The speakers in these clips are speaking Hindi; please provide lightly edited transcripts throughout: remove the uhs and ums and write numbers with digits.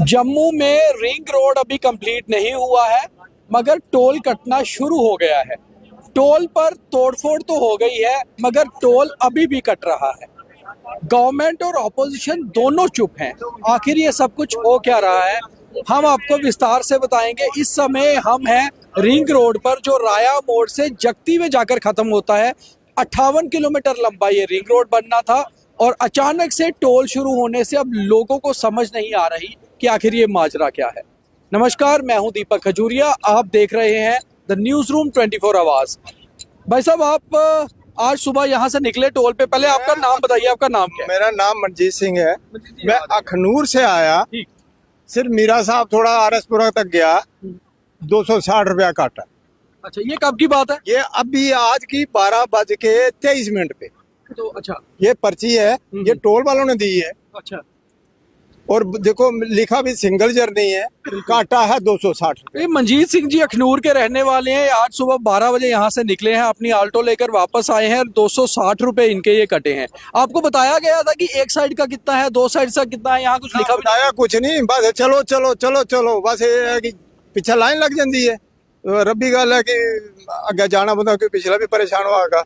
जम्मू में रिंग रोड अभी कंप्लीट नहीं हुआ है, मगर टोल कटना शुरू हो गया है। टोल पर तोड़फोड़ तो हो गई है, मगर टोल अभी भी कट रहा है। गवर्नमेंट और ऑपोजिशन दोनों चुप हैं। आखिर ये सब कुछ हो क्या रहा है, हम आपको विस्तार से बताएंगे। इस समय हम हैं रिंग रोड पर, जो राया मोड़ से जगती में जाकर खत्म होता है। 58 किलोमीटर लंबा ये रिंग रोड बनना था, और अचानक से टोल शुरू होने से अब लोगों को समझ नहीं आ रही कि आखिर ये माजरा क्या है। नमस्कार, मैं हूं दीपक खजूरिया, आप देख रहे हैं द न्यूज रूम 24 आवर्स। भाई साहब, आप आज सुबह यहाँ से निकले टोल पे, पहले आपका नाम बताइए, आपका नाम क्या है? मेरा नाम मनजीत सिंह है। मैं अखनूर से आया, सिर्फ मीरा साहब थोड़ा आरएसपुरा तक गया, 260 रुपया काटा। अच्छा, ये कब की बात है? ये अभी आज की 12:23 पे। तो अच्छा, ये पर्ची है, ये टोल वालों ने दी है। अच्छा, और देखो लिखा भी सिंगल जर्नी है, काटा है 260 रुपये। ये मनजीत सिंह जी अखनूर के रहने वाले हैं। आज सुबह 12 बजे यहाँ से निकले हैं, अपनी आल्टो लेकर वापस आए हैं। 260 रुपए इनके ये कटे हैं। आपको बताया गया था कि एक साइड का कितना है, दो साइड का कितना है? यहाँ कुछ लिखा भी बताया कुछ नहीं, बस चलो चलो चलो चलो, बस ये है कि पीछे लाइन लग जाती है। तो रब्बी गल है कि अगे जाना बंदा, क्योंकि पिछला भी परेशान होगा,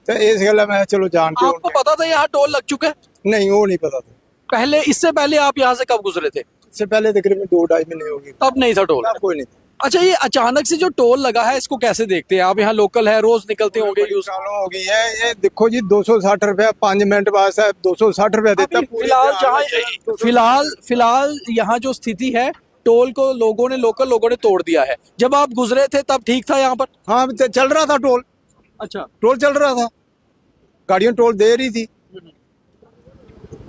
तो इस गल मैं चलो जान के। आपको पता था यहाँ टोल लग चुका है? नहीं, वो नहीं पता था। पहले, इससे पहले आप यहाँ से कब गुजरे थे? इससे पहले तकरीबन 2-2.5 महीने होगी, तब नहीं था टोल? कोई नहीं। अच्छा, ये अचानक से जो टोल लगा है, इसको कैसे देखते हैं आप? यहाँ लोकल है, रोज निकलते होंगे, यूज प्रॉब्लम हो गई है। ये देखो जी, 260 रुपया 5 मिनट बाद है, 260 रुपया देता है। फिलहाल यहाँ जो स्थिति है, टोल को लोकल लोगों ने तोड़ दिया है। जब आप गुजरे थे तब ठीक था यहाँ पर? हाँ, चल रहा था टोल। अच्छा, टोल चल रहा था, गाड़ियां टोल दे रही थी।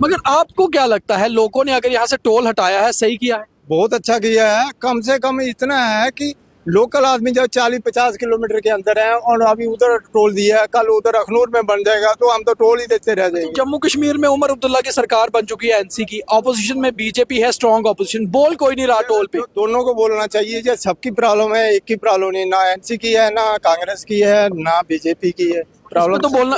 मगर आपको क्या लगता है, लोगों ने अगर यहाँ से टोल हटाया है, सही किया है? बहुत अच्छा किया है। कम से कम इतना है कि लोकल आदमी जब 40-50 किलोमीटर के अंदर है, और अभी उधर टोल दिया है, कल उधर अखनूर में बन जाएगा, तो हम तो टोल ही देते रह जाएंगे। जम्मू कश्मीर में उमर अब्दुल्ला की सरकार बन चुकी है, एनसी की। ऑपोजिशन में बीजेपी है, स्ट्रॉन्ग ऑपोजिशन। बोल कोई नहीं रहा टोल पे। दोनों को बोलना चाहिए। जो सबकी प्रॉब्लम है, एक की प्रॉब्लम नहीं, ना एनसी की है, ना कांग्रेस की है, ना बीजेपी की है। प्रॉब्लम तो बोलना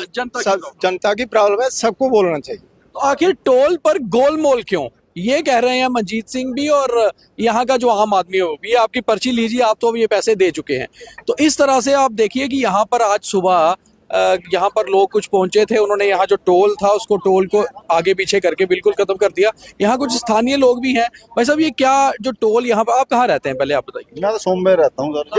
जनता की प्रॉब्लम है, सबको बोलना चाहिए। तो आखिर टोल पर गोलमोल क्यों, ये कह रहे हैं मनजीत सिंह भी, और यहाँ का जो आम आदमी है वो भी। आपकी पर्ची लीजिए, आप तो अब ये पैसे दे चुके हैं। तो इस तरह से आप देखिए कि यहाँ पर आज सुबह यहाँ पर लोग कुछ पहुंचे थे, उन्होंने यहाँ जो टोल था उसको, टोल को आगे पीछे करके बिल्कुल खत्म कर दिया। यहाँ कुछ स्थानीय लोग भी हैं। भाई साहब, ये क्या जो टोल यहाँ पर, आप कहाँ रहते हैं पहले आप बताइए? मैं तो सोमवार रहता हूँ सर।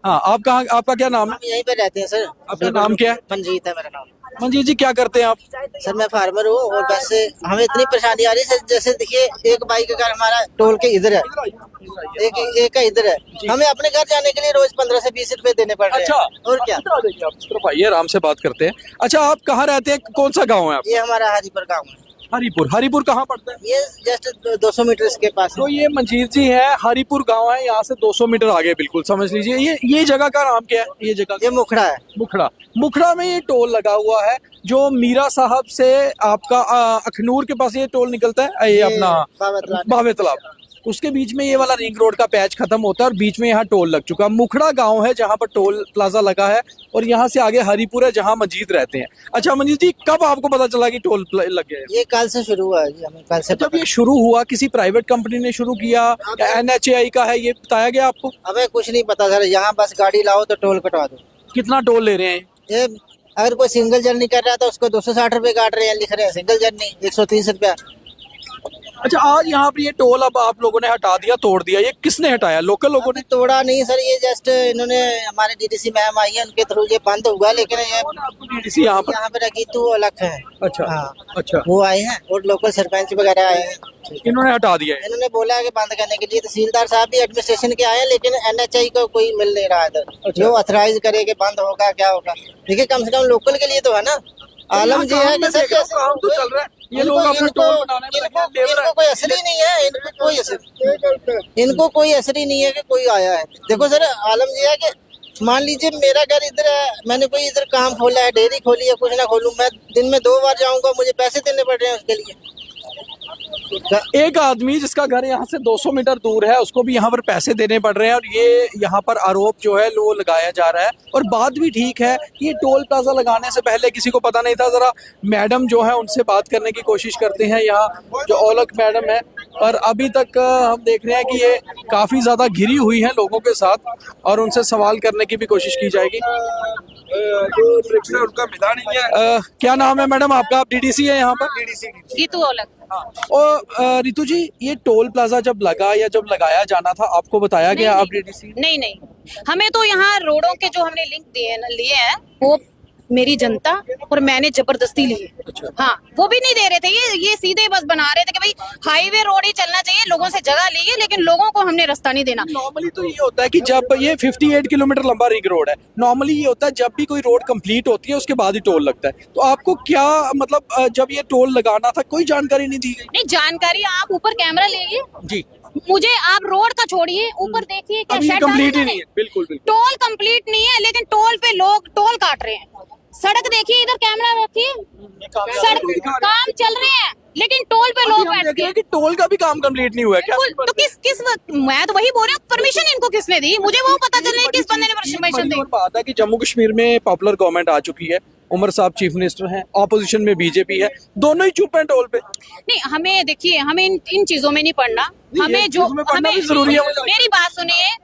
हाँ, आप कहाँ, आपका क्या नाम है? यहीं पे रहते हैं सर। आपका नाम क्या है? मंजीत है मेरा नाम। मंजीत जी, क्या करते हैं आप? सर मैं फार्मर हूँ, और बस हमें इतनी परेशानी आ रही है, जैसे देखिए एक बाइक का हमारा टोल के इधर है, एक का इधर है। हमें अपने घर जाने के लिए रोज 15 से 20 रुपए देने पड़ रहे हैं। अच्छा, और क्या? आप इस तरफ आइए, आराम से बात करते हैं। अच्छा, आप कहाँ रहते हैं, कौन सा गाँव है आप? ये हमारा हरिपुर गाँव है। हरिपुर कहाँ पड़ता है? ये जस्ट 200 मीटर के पास है। तो ये मंजीत जी है, हरिपुर गांव है, यहाँ से 200 मीटर आगे, बिल्कुल समझ लीजिए। ये जगह का नाम क्या है? ये जगह, ये मुखड़ा है। मुखड़ा में ये टोल लगा हुआ है, जो मीरा साहब से आपका अखनूर के पास ये टोल निकलता है, ये अपना बावे तालाब, उसके बीच में ये वाला रिंग रोड का पैच खत्म होता है, और बीच में यहाँ टोल लग चुका। मुखड़ा गांव है जहाँ पर टोल प्लाजा लगा है, और यहाँ से आगे हरिपुर है जहाँ मंजीत रहते हैं। अच्छा मंजीत जी, कब आपको पता चला कि टोल लग गया? ये कल से शुरू हुआ है जी, हमें कल से। जब ये शुरू हुआ, किसी प्राइवेट कंपनी ने शुरू किया या NHAI का है, ये बताया गया आपको? हमें कुछ नहीं पता सर। यहाँ बस गाड़ी लाओ तो टोल कटवा दो। कितना टोल ले रहे हैं? ये अगर कोई सिंगल जर्नी कर रहा है तो उसको 260 रुपए काट रहे हैं, लिख रहे हैं सिंगल जर्नी 130 रुपया। अच्छा, आज यहाँ पर ये टोल अब आप लोगों ने हटा दिया, तोड़ दिया, ये किसने हटाया? लोकल लोगों ने? तोड़ा नहीं सर, ये जस्ट इन्होंने, हमारे डीडीसी मैम आई है, उनके थ्रू ये बंद हुआ। लेकिन ये डीडीसी यहाँ पर गीतू अलग है। अच्छा, हाँ, अच्छा, वो आए हैं, और लोकल सरपंच वगैरह आए हैं। इन्होंने हटा दिया है। इन्होंने बोला है कि बंद करने के लिए। तहसीलदार साहब भी एडमिनिस्ट्रेशन के आए हैं, लेकिन NHAI को कोई मिल नहीं रहा इधर, जो ऑथराइज करे कि बंद होगा क्या होगा। देखिए, कम से कम लोकल के लिए तो है ना। आलम जी है कि सर काम तो चल रहा है, ये लोग अपना टोल बनाने में लगे हैं, इनको कोई असर ही नहीं है। इनको कोई असर ही नहीं है कि कोई आया है। देखो सर, आलम जी है कि मान लीजिए मेरा घर इधर है, मैंने कोई इधर काम खोला है, डेयरी खोली है, कुछ ना खोलूं, मैं दिन में 2 बार जाऊंगा, मुझे पैसे देने पड़ रहे हैं उसके लिए। एक आदमी जिसका घर यहाँ से 200 मीटर दूर है उसको भी यहाँ पर पैसे देने पड़ रहे हैं और ये यहाँ पर आरोप जो है वो लगाया जा रहा है। और बात भी ठीक है कि ये टोल प्लाजा लगाने से पहले किसी को पता नहीं था। जरा मैडम जो है उनसे बात करने की कोशिश करते हैं, यहाँ जो औलख मैडम है। और अभी तक हम देख रहे हैं कि ये काफी ज्यादा घिरी हुई है लोगों के साथ और उनसे सवाल करने की भी कोशिश की जाएगी। जो ट्रिक्स है उनका मिला नहीं है। क्या नाम है मैडम आपका? आप डीडीसी है यहाँ पर? गीतू औलख। और रितु जी, ये टोल प्लाजा जब लगा या जब लगाया जाना था आपको बताया गया? आप डीडीसी? नहीं, हमें तो यहाँ रोडों के जो हमने लिंक लिए हैं वो मेरी जनता और मैंने जबरदस्ती लिए। हाँ, वो भी नहीं दे रहे थे, ये सीधे बस बना रहे थे कि भाई हाईवे रोड ही चलना चाहिए, लोगों से जगह ली है, लेकिन लोगों को हमने रास्ता नहीं देना। नॉर्मली तो ये होता है कि जब ये 58 किलोमीटर लंबा रिंग रोड है, नॉर्मली ये होता है जब भी कोई रोड कंप्लीट होती है उसके बाद ही टोल लगता है। तो आपको क्या मतलब जब ये टोल लगाना था कोई जानकारी नहीं दी गई? नहीं, जानकारी आप ऊपर कैमरा लेंगे जी, मुझे, आप रोड का छोड़िए, ऊपर देखिए क्या अभी शेड कंप्लीट ही नहीं है। बिल्कुल बिल्कुल टोल कंप्लीट नहीं है, लेकिन टोल पे लोग टोल काट रहे हैं। सड़क देखिए, इधर कैमरा रखिए, सड़क काम चल रहे हैं लेकिन टोल पे लोग बैठ गए। कि टोल का भी काम कंप्लीट नहीं हुआ है क्या? तो किस वक्त, मैं तो वही बोल रही हूँ, परमिशन इनको किसने दी? मुझे वो पता चल रहा है किस बंदे ने परमिशन दी। बात है कि जम्मू कश्मीर में पॉपुलर गवर्नमेंट आ चुकी है, उमर साहब चीफ मिनिस्टर हैं, ऑपोजिशन में बीजेपी है, दोनों ही चुप हैं टोल पे। नहीं, हमें देखिए, हमें इन चीजों में नहीं पढ़ना, हमें जो हमें जरूरी है। मेरी बात सुनिए,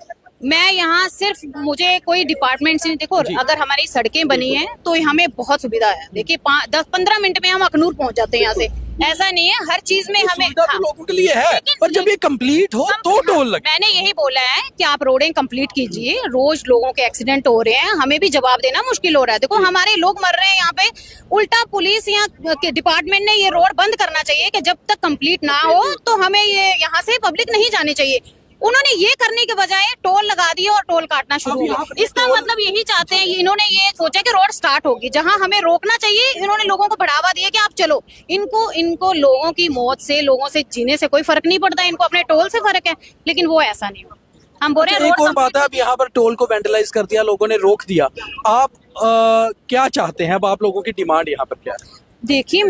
मैं यहाँ सिर्फ, मुझे कोई डिपार्टमेंट से नहीं, देखो अगर हमारी सड़कें बनी हैं तो हमें बहुत सुविधा है। देखिए 10-15 मिनट में हम अखनूर पहुँच जाते हैं यहाँ से, ऐसा नहीं है, हर चीज में हमें तो लोगों के लिए है, पर जब ये कंप्लीट हो तो टोल लगे। मैंने यही बोला है कि आप रोडें कंप्लीट कीजिए, रोज लोगों के एक्सीडेंट हो रहे हैं, हमें भी जवाब देना मुश्किल हो रहा है। देखो हमारे लोग मर रहे हैं यहाँ पे, उल्टा पुलिस या डिपार्टमेंट ने ये रोड बंद करना चाहिए कि जब तक कंप्लीट ना हो तो हमें ये यहाँ से पब्लिक नहीं जानी चाहिए। उन्होंने ये करने के बजाय टोल लगा दिया और टोल काटना शुरू हो गया। इसका मतलब यही चाहते हैं, इन्होंने ये सोचा कि रोड स्टार्ट होगी, जहां हमें रोकना चाहिए इन्होंने लोगों को बढ़ावा दिया कि आप चलो। इनको लोगों की मौत से, लोगों से जीने से कोई फर्क नहीं पड़ता, इनको अपने टोल से फर्क है, लेकिन वो ऐसा नहीं हो। हम बोल रहे हैं एक और बात है, अब यहाँ पर टोल को वेंडलाइज कर दिया, लोगों ने रोक दिया। आप क्या चाहते हैं? अब आप लोगों की डिमांड यहाँ पर क्या है? देखिए,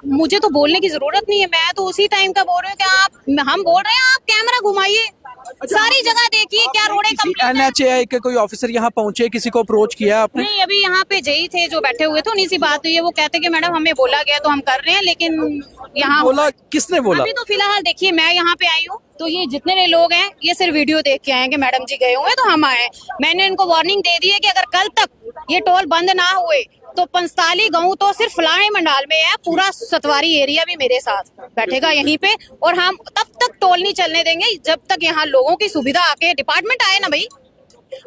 मुझे तो बोलने की जरूरत नहीं है, मैं तो उसी टाइम का बोल रही हूँ कि हम बोल रहे हैं आप कैमरा घुमाइए, सारी जगह देखिए क्या रोडें कंप्लीट है। NHAI के कोई ऑफिसर यहाँ पहुंचे, किसी को अप्रोच किया आपने? नहीं, अभी यहाँ पे जई थे जो बैठे हुए थे, उन्हीं से बात हुई है। वो कहते कि मैडम हमें बोला गया तो हम कर रहे हैं, लेकिन यहाँ बोला किसने बोला? अभी तो फिलहाल देखिए, मैं यहाँ पे आई हूँ तो ये जितने भी लोग हैं ये सिर्फ वीडियो देख के आए कि मैडम जी गए हुए हैं तो हम आए। मैंने इनको वार्निंग दे दी है कि अगर कल तक ये टोल बंद ना हुए तो 45 गाँव तो सिर्फ फलाने मंडाल में है, पूरा सतवारी एरिया भी मेरे साथ बैठेगा यहीं पे, और हम तब तक टोल नहीं चलने देंगे जब तक यहाँ लोगों की सुविधा आके डिपार्टमेंट आए ना भाई।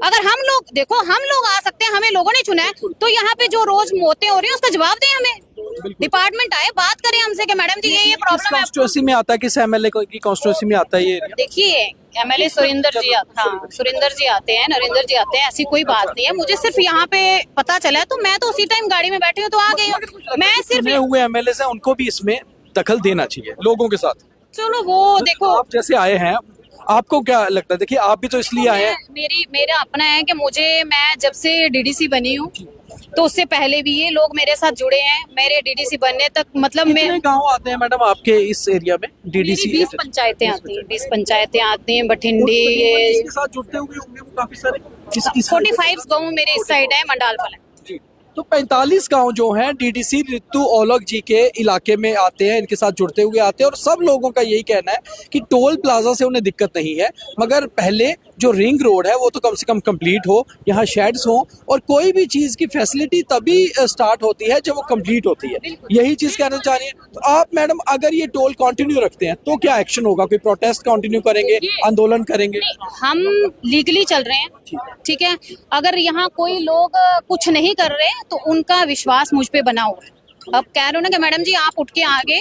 अगर हम लोग, देखो हम लोग आ सकते हैं, हमें लोगों ने चुना है, तो यहाँ पे जो रोज मौतें हो रही है उसका जवाब दें हमें, डिपार्टमेंट आए, बात करें हमसे कि मैडम जी ये प्रॉब्लम है। कॉन्स्टिट्यूएंसी में आता है, किस MLA की कॉन्स्टिट्यूएंसी में आता है ये? देखिए MLA सुरेंद्र जी, हाँ सुरेंद्र जी आते हैं, नरेंद्र जी आते हैं, ऐसी कोई बात नहीं है। मुझे सिर्फ यहाँ पे पता चला है तो मैं तो उसी टाइम गाड़ी में बैठी हूँ तो आ गई हूँ। मैं सिर्फ हुए MLA हैं, उनको भी इसमें दखल देना चाहिए लोगों के साथ। चलो वो देखो, आप जैसे आए हैं, आपको क्या लगता है? देखिए आप भी तो इसलिए आए हैं। मेरा अपना है कि मैं जब से DDC बनी हूँ तो उससे पहले भी ये लोग मेरे साथ जुड़े हैं, मेरे DDC बनने तक, मतलब कितने गांव आते हैं मैडम आपके इस एरिया में? DDC 20 पंचायतें आती हैं, 20 पंचायतें आती हैं, बठिंडी, इसके साथ जुड़ते हुए होंगे वो काफी सारे। 45 गाँव मेरे इस साइड है, मंडाल फलन। तो 45 गांव जो हैं DDC रितु औलख जी के इलाके में आते हैं, इनके साथ जुड़ते हुए आते हैं। और सब लोगों का यही कहना है कि टोल प्लाजा से उन्हें दिक्कत नहीं है, मगर पहले जो रिंग रोड है वो तो कम से कम कंप्लीट हो, यहाँ शेड्स हो, और कोई भी चीज की फैसिलिटी तभी स्टार्ट होती है जब वो कंप्लीट होती है। यही चीज कहना चाह रही है। तो आप मैडम अगर ये टोल कंटिन्यू रखते हैं तो क्या एक्शन होगा? कोई प्रोटेस्ट कंटिन्यू करेंगे, आंदोलन करेंगे? हम लीगली चल रहे हैं, ठीक है। अगर यहाँ कोई लोग कुछ नहीं कर रहे तो उनका विश्वास मुझ पे बना हुआ है। अब कह रहे हो ना कि मैडम जी आप उठ के आगे,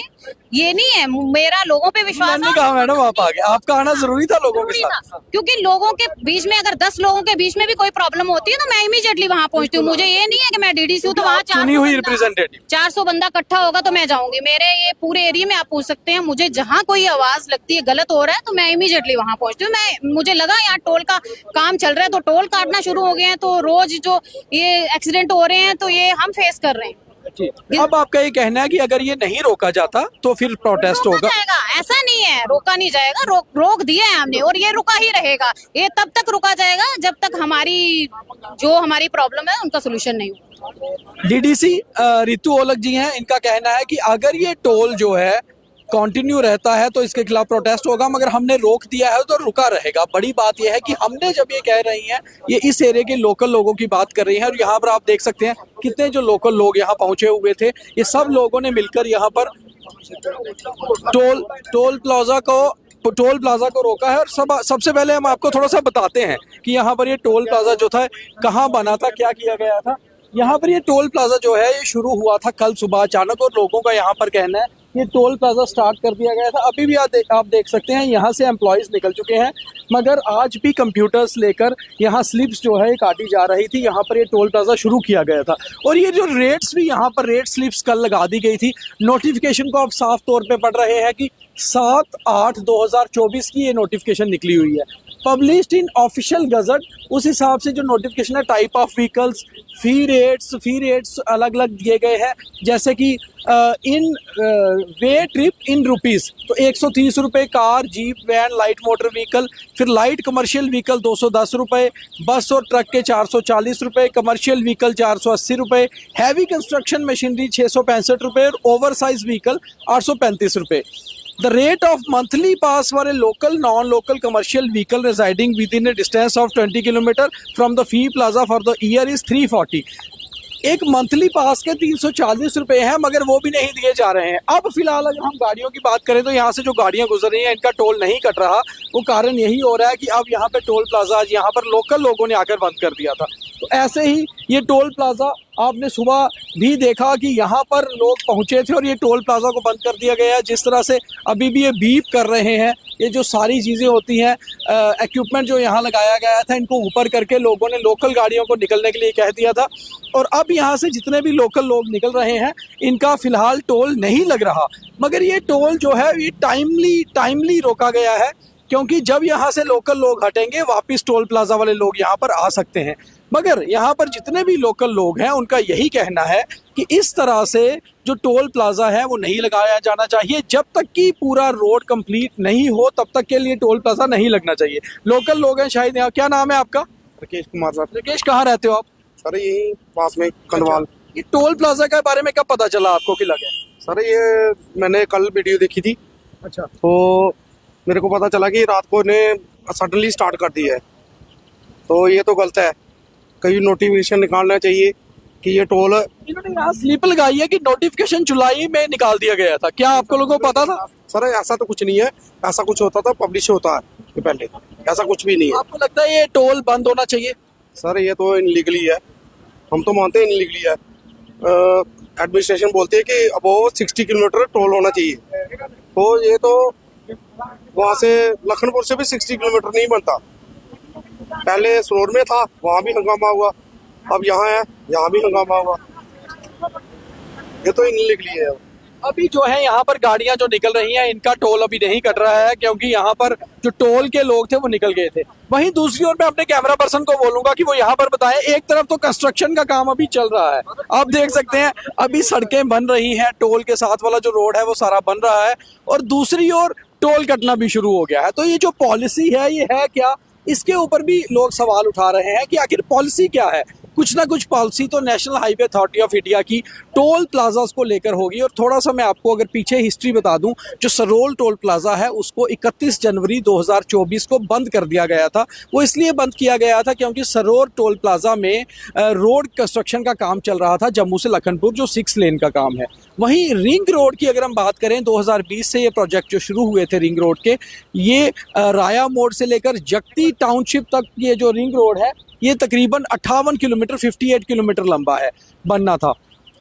ये नहीं है, मेरा लोगों पे विश्वास। मैंने कहा मैडम आप आगे, आपका आना जरूरी था लोगों के साथ, क्योंकि लोगों के बीच में अगर 10 लोगों के बीच में भी कोई प्रॉब्लम होती है तो मैं इमीडिएटली वहां पहुंचती हूँ। मुझे ये नहीं है कि मैं DDC हूँ तो वहाँ 400 बंदा इकट्ठा होगा तो मैं जाऊंगी। मेरे ये पूरे एरिया में आप पूछ सकते हैं, मुझे जहाँ कोई आवाज लगती है गलत हो रहा है तो मैं इमीडिएटली वहां पहुंचती हूँ। मुझे लगा यहाँ टोल का काम चल रहा है तो टोल काटना शुरू हो गए हैं, तो रोज जो ये एक्सीडेंट हो रहे हैं तो ये हम फेस कर रहे हैं। जी। अब आपका ये कहना है कि अगर ये नहीं रोका जाता तो फिर प्रोटेस्ट रोका होगा। जाएगा, ऐसा नहीं है रोका नहीं जाएगा, रोक दिया है हमने और ये रुका ही रहेगा। ये तब तक रुका जाएगा जब तक हमारी प्रॉब्लम है उनका सोल्यूशन नहीं हो। डीडीसी रितु ओलक जी हैं, इनका कहना है कि अगर ये टोल जो है कंटिन्यू रहता है तो इसके खिलाफ प्रोटेस्ट होगा, मगर हमने रोक दिया है तो रुका रहेगा। बड़ी बात यह है कि हमने जब ये कह रही हैं, ये इस एरिया के लोकल लोगों की बात कर रही हैं, और यहाँ पर आप देख सकते हैं कितने जो लोकल लोग यहाँ पहुंचे हुए थे, ये सब लोगों ने मिलकर यहाँ पर टोल प्लाजा को रोका है। और सबसे पहले हम आपको थोड़ा सा बताते हैं कि यहाँ पर ये टोल प्लाजा जो था कहाँ बना था, क्या किया गया था। यहाँ पर ये टोल प्लाजा जो है ये शुरू हुआ था कल सुबह अचानक, और लोगों का यहाँ पर कहना है ये टोल प्लाजा स्टार्ट कर दिया गया था। अभी भी आप देख सकते हैं यहाँ से एम्प्लॉयज निकल चुके हैं, मगर आज भी कंप्यूटर्स लेकर यहाँ स्लिप्स जो है काटी जा रही थी। यहाँ पर ये टोल प्लाजा शुरू किया गया था, और ये जो रेट्स भी यहाँ पर रेट स्लिप्स कल लगा दी गई थी। नोटिफिकेशन को आप साफ तौर पे पढ़ रहे हैं कि 7/8/2024 की ये नोटिफिकेशन निकली हुई है, पब्लिश्ड इन ऑफिशियल गजट। उस हिसाब से जो नोटिफिकेशन है, type of vehicles, fee rates अलग अलग दिए गए हैं, जैसे कि इन वे ट्रिप इन रुपीस, तो 130 रुपये car, jeep, van, light motor vehicle. फिर लाइट कमर्शियल व्हीकल 210 रुपये, बस और ट्रक के 440 रुपये, कमर्शियल व्हीकल 480 रुपये, हैवी कंस्ट्रक्शन मशीनरी 665 रुपये, और ओवर साइज व्हीकल 835 रुपये। The rate of monthly pass for a local, non-local commercial vehicle residing within a distance of 20 km from the Fee Plaza for the year is 340। एक मंथली पास के 340 रुपए हैं, मगर वो भी नहीं दिए जा रहे हैं। अब फिलहाल अगर हम गाड़ियों की बात करें तो यहाँ से जो गाड़ियाँ गुजर रही हैं इनका टोल नहीं कट रहा। वो कारण यही हो रहा है कि अब यहाँ पे टोल प्लाजा आज यहाँ पर लोकल लोगों ने आकर बंद कर दिया था। तो ऐसे ही ये टोल प्लाजा आपने सुबह भी देखा कि यहाँ पर लोग पहुंचे थे और ये टोल प्लाजा को बंद कर दिया गया है। जिस तरह से अभी भी ये बीप कर रहे हैं, ये जो सारी चीज़ें होती हैं, इक्विपमेंट जो यहाँ लगाया गया था, इनको ऊपर करके लोगों ने लोकल गाड़ियों को निकलने के लिए कह दिया था। और अब यहाँ से जितने भी लोकल लोग निकल रहे हैं इनका फिलहाल टोल नहीं लग रहा, मगर ये टोल जो है ये टाइमली रोका गया है, क्योंकि जब यहाँ से लोकल लोग हटेंगे वापस टोल प्लाजा वाले लोग यहाँ पर आ सकते हैं। मगर यहाँ पर जितने भी लोकल लोग हैं उनका यही कहना है कि इस तरह से जो टोल प्लाजा है वो नहीं लगाया जाना चाहिए। जब तक कि पूरा रोड कंप्लीट नहीं हो तब तक के लिए टोल प्लाजा नहीं लगना चाहिए। लोकल लोग हैं शायद यहाँ। क्या नाम है आपका? राकेश कुमार साहब। राकेश, कहाँ रहते हो आप? सर यही पास में कंडवाल। ये टोल प्लाजा के बारे में कब पता चला आपको कि लगे? सर ये मैंने कल वीडियो देखी थी, अच्छा, तो मेरे को पता चला कि रात को इन्हें सडनली स्टार्ट कर दिया है, तो ये तो गलत है। कहीं नोटिफिकेशन निकालना चाहिए कि ये टोल। इन्होंने यहाँ स्लिप लगाई है कि नोटिफिकेशन जुलाई में निकाल दिया गया था। क्या आपको लोगों को पता था? सर ऐसा तो कुछ नहीं है, ऐसा कुछ होता था पब्लिश होता है पहले, ऐसा कुछ भी नहीं है। आपको लगता है ये टोल बंद होना चाहिए? सर ये तो इनलीगली है, हम तो मानते हैं इनलीगली है। एडमिनिस्ट्रेशन बोलती है कि अबोव 60 किलोमीटर टोल होना चाहिए, तो ये तो वहाँ से लखनपुर से भी 60 किलोमीटर नहीं बनता। पहले सरोर में था, वहाँ भी हंगामा हुआ, अब यहाँ है, यहाँ भी हंगामा हुआ। ये तो इनलीगली है। अभी जो है यहाँ पर गाड़ियां जो निकल रही हैं इनका टोल अभी नहीं कट रहा है, क्योंकि यहाँ पर जो टोल के लोग थे वो निकल गए थे। वहीं दूसरी ओर मैं अपने कैमरा पर्सन को बोलूंगा कि वो यहाँ पर बताएं। एक तरफ तो कंस्ट्रक्शन का काम अभी चल रहा है, आप देख सकते हैं अभी सड़कें बन रही हैं, टोल के साथ वाला जो रोड है वो सारा बन रहा है, और दूसरी ओर टोल कटना भी शुरू हो गया है। तो ये जो पॉलिसी है ये है क्या, इसके ऊपर भी लोग सवाल उठा रहे हैं कि आखिर पॉलिसी क्या है। कुछ ना कुछ पॉलिसी तो national highway authority of India की टोल प्लाजास को लेकर होगी। और थोड़ा सा मैं आपको अगर पीछे हिस्ट्री बता दूं, जो सरोल टोल प्लाजा है उसको 31 जनवरी 2024 को बंद कर दिया गया था। वो इसलिए बंद किया गया था क्योंकि सरोल टोल प्लाजा में रोड कंस्ट्रक्शन का काम चल रहा था, जम्मू से लखनपुर, जो 6 लेन का काम है। वहीं रिंग रोड की अगर हम बात करें, 2020 से ये प्रोजेक्ट जो शुरू हुए थे रिंग रोड के, ये राया मोड़ से लेकर जगती टाउनशिप तक ये जो रिंग रोड है ये तकरीबन 58 किलोमीटर 58 किलोमीटर लंबा है, बनना था।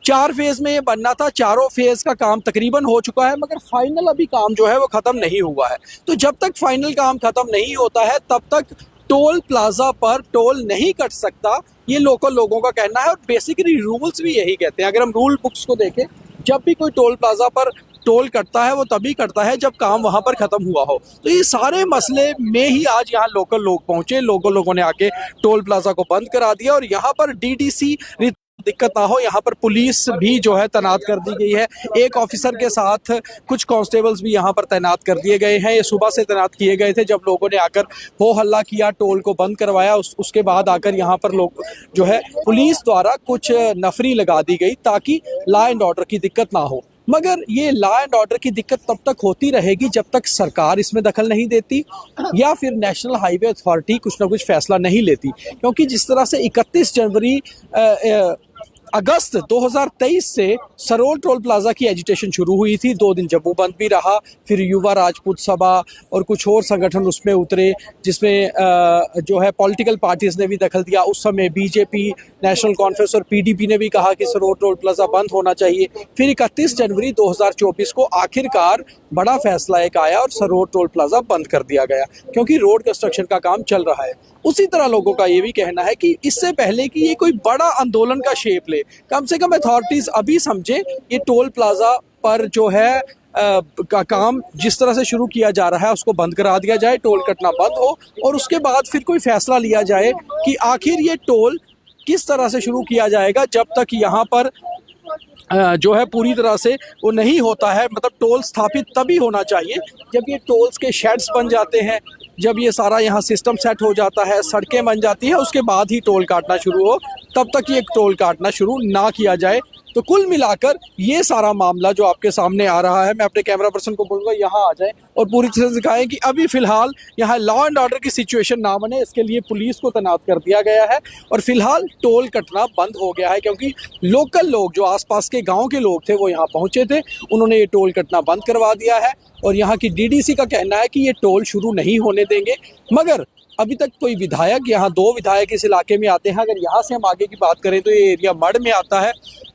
4 फेज में ये बनना था, चारों फेज का काम तकरीबन हो चुका है, मगर फाइनल अभी काम जो है वो खत्म नहीं हुआ है। तो जब तक फाइनल काम खत्म नहीं होता है तब तक टोल प्लाजा पर टोल नहीं कट सकता, ये लोकल लोगों का कहना है। और बेसिकली रूल्स भी यही कहते हैं। अगर हम रूल बुक्स को देखें, जब भी कोई टोल प्लाजा पर टोल कटता है वो तभी कटता है जब काम वहां पर खत्म हुआ हो। तो ये सारे मसले में ही आज यहाँ लोकल लोग पहुंचे, लोकल लोगों ने आके टोल प्लाजा को बंद करा दिया। और यहाँ पर डीडीसी दिक्कत ना हो, यहाँ पर पुलिस भी जो है तैनात कर दी गई है। एक ऑफिसर के साथ कुछ कांस्टेबल्स भी यहाँ पर तैनात कर दिए गए हैं। ये सुबह से तैनात किए गए थे, जब लोगों ने आकर हो हल्ला किया, टोल को बंद करवाया, उसके बाद आकर यहाँ पर लोग जो है पुलिस द्वारा कुछ नफरी लगा दी गई ताकि लॉ एंड ऑर्डर की दिक्कत ना हो। मगर ये लॉ एंड ऑर्डर की दिक्कत तब तक होती रहेगी जब तक सरकार इसमें दखल नहीं देती या फिर नेशनल हाईवे अथॉरिटी कुछ ना कुछ फैसला नहीं लेती। क्योंकि जिस तरह से 31 जनवरी अगस्त 2023 से सरोल टोल प्लाजा की एजिटेशन शुरू हुई थी, 2 दिन जम्मू बंद भी रहा, फिर युवा राजपूत सभा और कुछ और संगठन उसमें उतरे, जिसमें जो है पॉलिटिकल पार्टीज ने भी दखल दिया। उस समय बीजेपी, नेशनल कॉन्फ्रेंस और पीडीपी ने भी कहा कि सरोल टोल प्लाजा बंद होना चाहिए। फिर 31 जनवरी 2024 को आखिरकार बड़ा फैसला एक आया और सरोल टोल प्लाजा बंद कर दिया गया, क्योंकि रोड कंस्ट्रक्शन का काम चल रहा है। उसी तरह लोगों का ये भी कहना है कि इससे पहले कि ये कोई बड़ा आंदोलन का शेप ले, कम से कम अथॉरिटीज अभी समझे ये टोल प्लाजा पर जो है का काम जिस तरह से शुरू किया जा रहा है उसको बंद करा दिया जाए, टोल कटना बंद हो, और उसके बाद फिर कोई फैसला लिया जाए कि आखिर ये टोल किस तरह से शुरू किया जाएगा। जब तक यहाँ पर जो है पूरी तरह से वो नहीं होता है, मतलब टोल स्थापित तभी होना चाहिए जब ये टोल्स के शेड्स बन जाते हैं, जब ये सारा यहाँ सिस्टम सेट हो जाता है, सड़कें बन जाती हैं, उसके बाद ही टोल काटना शुरू हो। तब तक ये टोल काटना शुरू ना किया जाए। तो कुल मिलाकर ये सारा मामला जो आपके सामने आ रहा है, मैं अपने कैमरा पर्सन को बोलूँगा यहाँ आ जाए और पूरी तरह से दिखाएं कि अभी फिलहाल यहाँ लॉ एंड ऑर्डर की सिचुएशन ना बने, इसके लिए पुलिस को तैनात कर दिया गया है और फिलहाल टोल कटना बंद हो गया है। क्योंकि लोकल लोग जो आसपास के गाँव के लोग थे वो यहाँ पहुँचे थे, उन्होंने ये टोल कटना बंद करवा दिया है और यहाँ की डीडीसी का कहना है कि ये टोल शुरू नहीं होने देंगे। मगर अभी तक कोई विधायक, यहाँ 2 विधायक इस इलाके में आते हैं। अगर यहाँ से हम आगे की बात करें तो ये एरिया मढ़ में आता है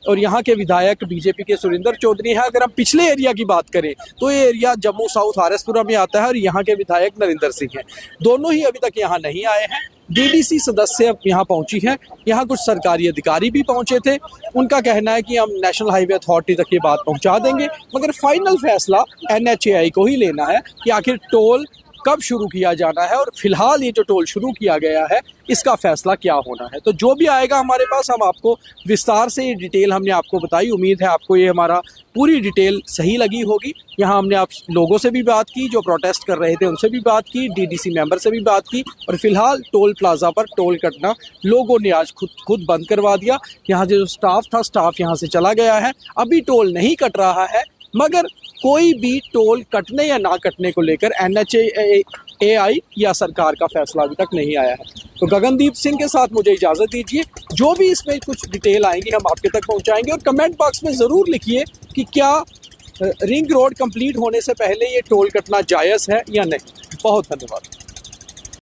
और यहाँ के विधायक बीजेपी के सुरेंद्र चौधरी हैं। अगर हम पिछले एरिया की बात करें तो ये एरिया जम्मू साउथ आरएसपुरा में आता है और यहाँ के विधायक नरेंद्र सिंह हैं। दोनों ही अभी तक यहाँ नहीं आए हैं। डीडीसी सदस्य यहाँ पहुंची हैं, यहाँ कुछ सरकारी अधिकारी भी पहुंचे थे। उनका कहना है कि हम नेशनल हाईवे अथॉरिटी तक ये बात पहुंचा देंगे, मगर फाइनल फैसला NHAI को ही लेना है कि आखिर टोल कब शुरू किया जाना है और फिलहाल ये जो टोल शुरू किया गया है इसका फैसला क्या होना है। तो जो भी आएगा हमारे पास हम आपको विस्तार से ये डिटेल हमने आपको बताई। उम्मीद है आपको ये हमारा पूरी डिटेल सही लगी होगी। यहाँ हमने आप लोगों से भी बात की, जो प्रोटेस्ट कर रहे थे उनसे भी बात की, डीडीसी मेंबर से भी बात की और फिलहाल टोल प्लाजा पर टोल कटना लोगों ने आज खुद बंद करवा दिया। यहाँ जो स्टाफ था, स्टाफ यहाँ से चला गया है। अभी टोल नहीं कट रहा है, मगर कोई भी टोल कटने या ना कटने को लेकर NHAI या सरकार का फैसला अभी तक नहीं आया है। तो गगनदीप सिंह के साथ मुझे इजाज़त दीजिए। जो भी इसमें कुछ डिटेल आएंगी हम आपके तक पहुंचाएंगे और कमेंट बॉक्स में ज़रूर लिखिए कि क्या रिंग रोड कंप्लीट होने से पहले ये टोल कटना जायज़ है या नहीं। बहुत धन्यवाद।